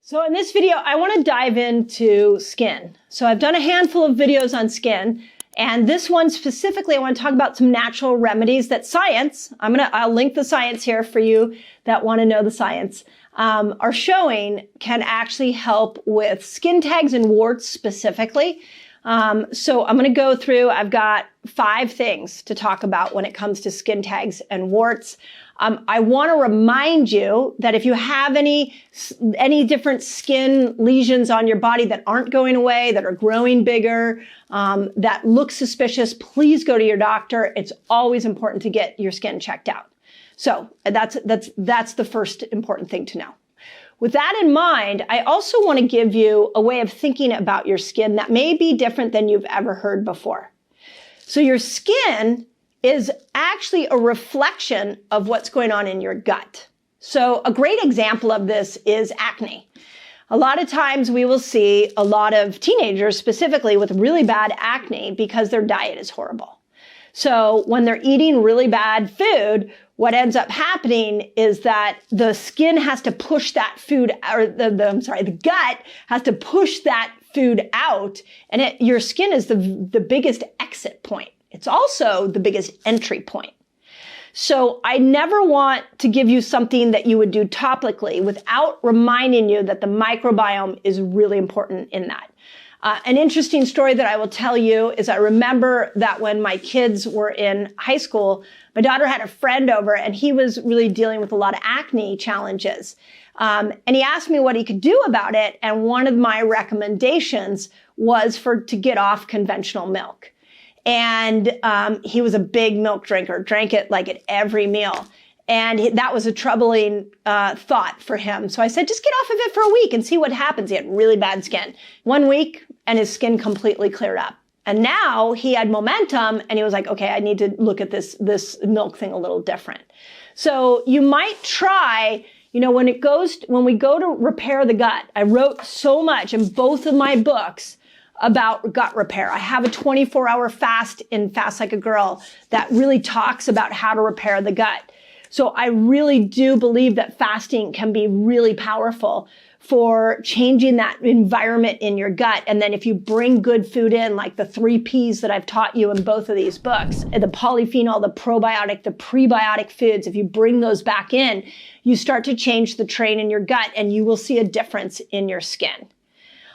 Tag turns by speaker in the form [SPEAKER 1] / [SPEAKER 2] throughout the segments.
[SPEAKER 1] So in this video, I want to dive into skin. So I've done a handful of videos on skin, and this one specifically, I want to talk about some natural remedies that science, I'll link the science here for you that want to know the science, are showing can actually help with skin tags and warts specifically. So I'm going to go through, I've got 5 things to talk about when it comes to skin tags and warts. I want to remind you that if you have any different skin lesions on your body that aren't going away, that are growing bigger, that look suspicious, please go to your doctor. It's always important to get your skin checked out. So that's the first important thing to know. With that in mind, I also want to give you a way of thinking about your skin that may be different than you've ever heard before. So your skin is actually a reflection of what's going on in your gut. So a great example of this is acne. A lot of times we will see a lot of teenagers specifically with really bad acne because their diet is horrible. So when they're eating really bad food, what ends up happening is that the skin has to push that food, or the gut has to push that food out, and your skin is the biggest exit point. It's also the biggest entry point. So I never want to give you something that you would do topically without reminding you that the microbiome is really important in that. An interesting story that I will tell you is I remember that when my kids were in high school, my daughter had a friend over and he was really dealing with a lot of acne challenges. And he asked me what he could do about it. And one of my recommendations was to get off conventional milk. And he was a big milk drinker, drank it like at every meal. And that was a troubling thought for him. So I said, just get off of it for a week and see what happens. He had really bad skin. 1 week and his skin completely cleared up. And now he had momentum and he was like, okay, I need to look at this milk thing a little different. So you might try, when we go to repair the gut, I wrote so much in both of my books about gut repair. I have a 24-hour fast in Fast Like a Girl that really talks about how to repair the gut. So I really do believe that fasting can be really powerful for changing that environment in your gut. And then if you bring good food in, like the 3 Ps that I've taught you in both of these books, the polyphenol, the probiotic, the prebiotic foods, if you bring those back in, you start to change the terrain in your gut and you will see a difference in your skin.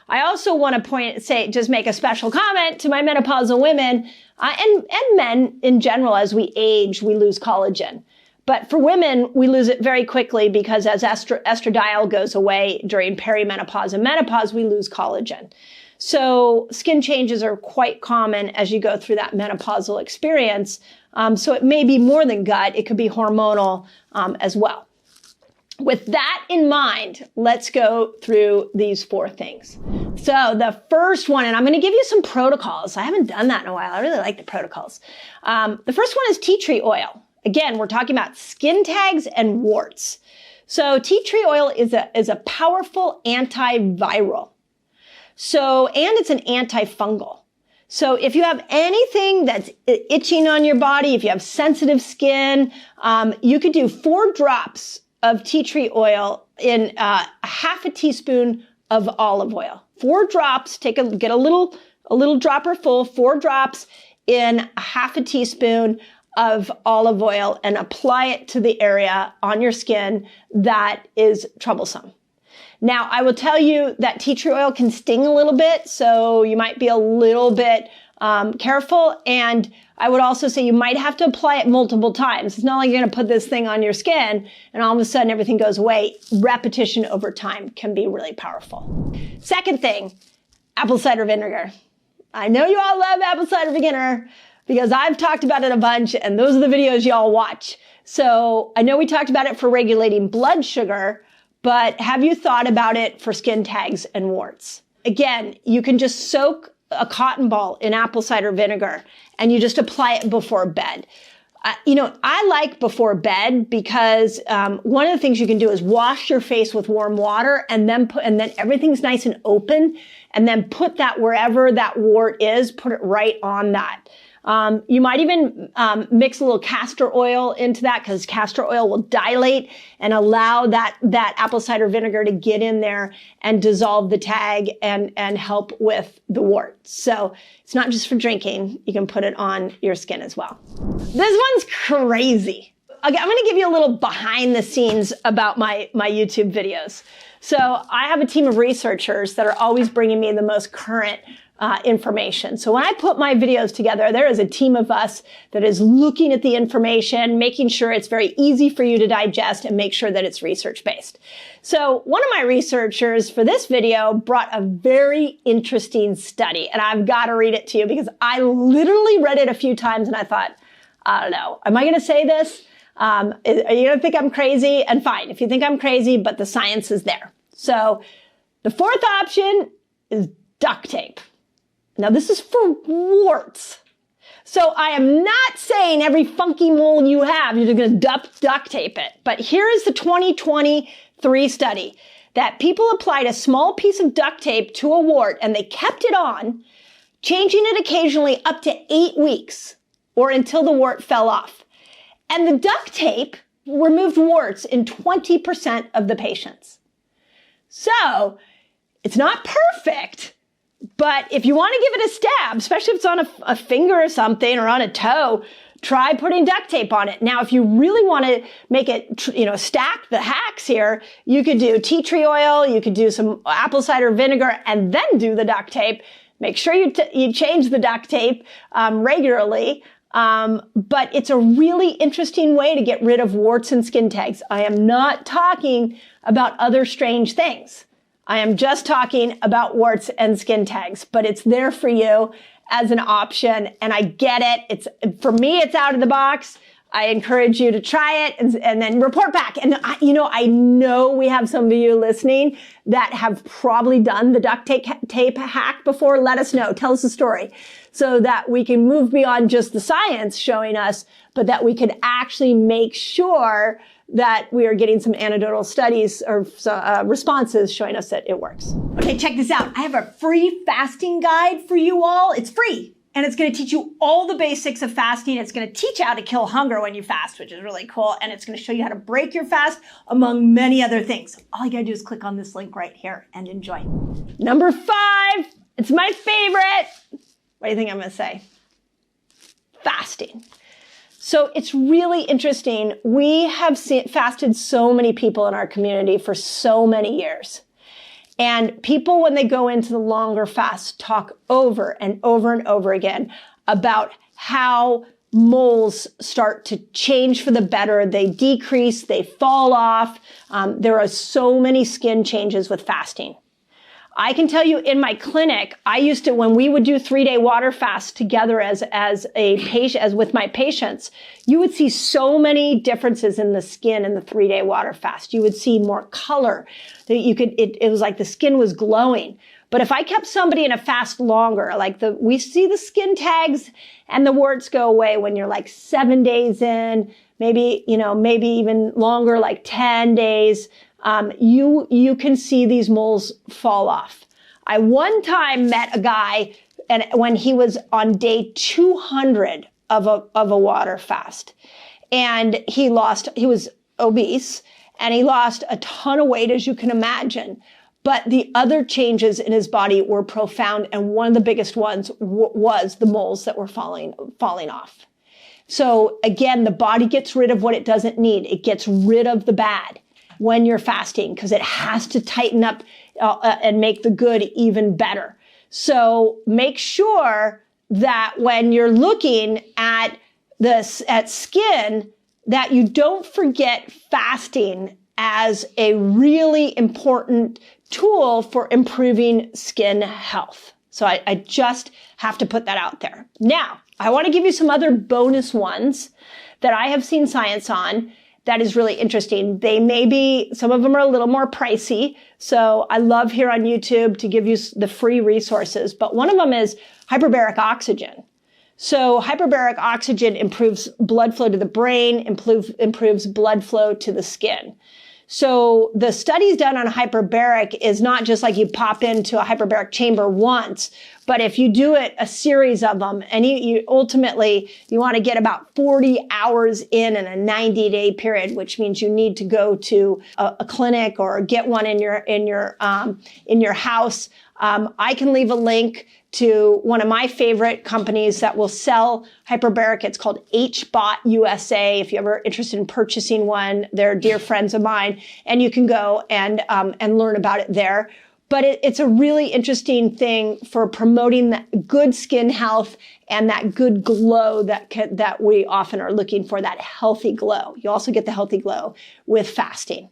[SPEAKER 1] I also want to just make a special comment to my menopausal women and men in general. As we age, we lose collagen. But for women, we lose it very quickly because as estradiol goes away during perimenopause and menopause, we lose collagen. So skin changes are quite common as you go through that menopausal experience. So it may be more than gut. It could be hormonal as well. With that in mind, let's go through these 4 things. So the first one, and I'm going to give you some protocols. I haven't done that in a while. I really like the protocols. The first one is tea tree oil. Again, we're talking about skin tags and warts. So tea tree oil is a powerful antiviral. And it's an antifungal. So if you have anything that's itching on your body, if you have sensitive skin, you could do 4 drops of tea tree oil in a half a teaspoon of olive oil. 4 drops, get a little dropper full, 4 drops in a half a teaspoon of olive oil and apply it to the area on your skin that is troublesome. Now, I will tell you that tea tree oil can sting a little bit, so you might be a little bit careful. And I would also say you might have to apply it multiple times. It's not like you're going to put this thing on your skin and all of a sudden everything goes away. Repetition over time can be really powerful. Second thing, apple cider vinegar. I know you all love apple cider vinegar because I've talked about it a bunch and those are the videos y'all watch. So I know we talked about it for regulating blood sugar, but have you thought about it for skin tags and warts? Again, you can just soak a cotton ball in apple cider vinegar and you just apply it before bed. I like before bed because one of the things you can do is wash your face with warm water and then everything's nice and open and then put that wherever that wart is, put it right on that. You might even mix a little castor oil into that because castor oil will dilate and allow that apple cider vinegar to get in there and dissolve the tag and help with the warts. So it's not just for drinking. You can put it on your skin as well. This one's crazy. Okay, I'm going to give you a little behind the scenes about my YouTube videos. So I have a team of researchers that are always bringing me the most current information. So when I put my videos together, there is a team of us that is looking at the information, making sure it's very easy for you to digest and make sure that it's research-based. So one of my researchers for this video brought a very interesting study, and I've got to read it to you because I literally read it a few times and I thought, I don't know, am I going to say this? Are you going to think I'm crazy? And fine, if you think I'm crazy, but the science is there. So the fourth option is duct tape. Now, this is for warts. So I am not saying every funky mole you have, you're going to duct tape it. But here is the 2023 study that people applied a small piece of duct tape to a wart and they kept it on, changing it occasionally up to 8 weeks or until the wart fell off. And the duct tape removed warts in 20% of the patients. So it's not perfect. But if you want to give it a stab, especially if it's on a finger or something or on a toe, try putting duct tape on it. Now, if you really want to make it, stack the hacks here, you could do tea tree oil, you could do some apple cider vinegar, and then do the duct tape. Make sure you change the duct tape regularly. But it's a really interesting way to get rid of warts and skin tags. I am not talking about other strange things. I am just talking about warts and skin tags, but it's there for you as an option. And I get it. For me, it's out of the box. I encourage you to try it and then report back. And I know we have some of you listening that have probably done the duct tape hack before. Let us know. Tell us the story so that we can move beyond just the science showing us, but that we could actually make sure that we are getting some anecdotal studies or responses showing us that it works. Okay, check this out. I have a free fasting guide for you all. It's free. And it's going to teach you all the basics of fasting. It's going to teach you how to kill hunger when you fast, which is really cool. And it's going to show you how to break your fast, among many other things. All you got to do is click on this link right here and enjoy. Number 5, it's my favorite. What do you think I'm going to say? Fasting. So it's really interesting. We have fasted so many people in our community for so many years. And people, when they go into the longer fast, talk over and over and over again about how moles start to change for the better. They decrease, they fall off. There are so many skin changes with fasting. I can tell you in my clinic, I used to, when we would do 3-day water fasts together as with my patients, you would see so many differences in the skin in the 3-day water fast. You would see more color. It was like the skin was glowing. But if I kept somebody in a fast longer, we see the skin tags and the warts go away when you're like 7 days in, maybe even longer, like 10 days. You can see these moles fall off. I one time met a guy and when he was on day 200 of a water fast, and he was obese and he lost a ton of weight, as you can imagine. But the other changes in his body were profound. And one of the biggest ones was the moles that were falling off. So again, the body gets rid of what it doesn't need. It gets rid of the bad when you're fasting because it has to tighten up and make the good even better. So make sure that when you're looking at skin, that you don't forget fasting as a really important tool for improving skin health. So I just have to put that out there. Now, I want to give you some other bonus ones that I have seen science on that is really interesting. Some of them are a little more pricey. So I love here on YouTube to give you the free resources. But one of them is hyperbaric oxygen. So hyperbaric oxygen improves blood flow to the brain, improves blood flow to the skin. So the studies done on hyperbaric is not just like you pop into a hyperbaric chamber once, but if you do it a series of them, and you ultimately, you want to get about 40 hours in a 90-day period, which means you need to go to a clinic or get one in your house. I can leave a link to one of my favorite companies that will sell hyperbaric. It's called HBOT USA. If you're ever interested in purchasing one, they're dear friends of mine, and you can go and learn about it there. But it's a really interesting thing for promoting that good skin health and that good glow that we often are looking for, that healthy glow. You also get the healthy glow with fasting.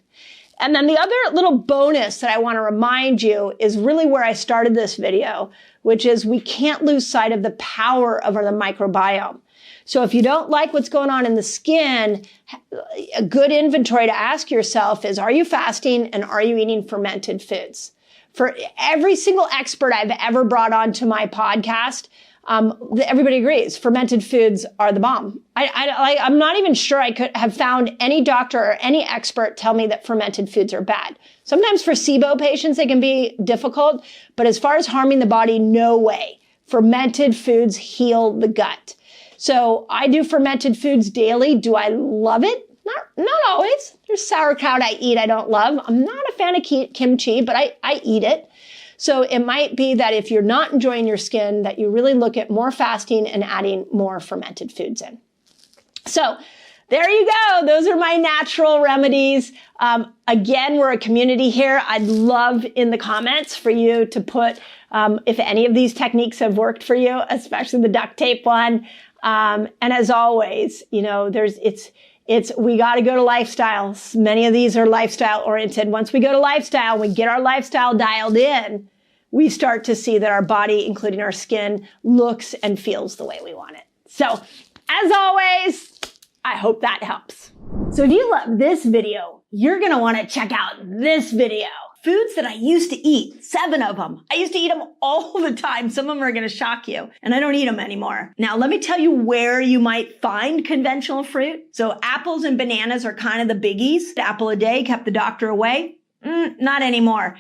[SPEAKER 1] And then the other little bonus that I want to remind you is really where I started this video, which is we can't lose sight of the power of the microbiome. So if you don't like what's going on in the skin, a good inventory to ask yourself is, are you fasting and are you eating fermented foods? For every single expert I've ever brought onto my podcast, everybody agrees fermented foods are the bomb. I'm not even sure I could have found any doctor or any expert tell me that fermented foods are bad. Sometimes for SIBO patients, they can be difficult, but as far as harming the body, no way. Fermented foods heal the gut. So I do fermented foods daily. Do I love it? Not always. There's sauerkraut I eat I don't love. I'm not a fan of kimchi, but I eat it. So it might be that if you're not enjoying your skin, that you really look at more fasting and adding more fermented foods in. So there you go. Those are my natural remedies. Again, we're a community here. I'd love in the comments for you to put if any of these techniques have worked for you, especially the duct tape one. And as always, you know, we got to go to lifestyles. Many of these are lifestyle oriented. Once we go to lifestyle, we get our lifestyle dialed in, we start to see that our body, including our skin, looks and feels the way we want it. So as always, I hope that helps. So if you love this video, you're going to want to check out this video. Foods that I used to eat, 7 of them. I used to eat them all the time. Some of them are going to shock you, and I don't eat them anymore. Now, let me tell you where you might find conventional fruit. So apples and bananas are kind of the biggies. The apple a day kept the doctor away. Not anymore.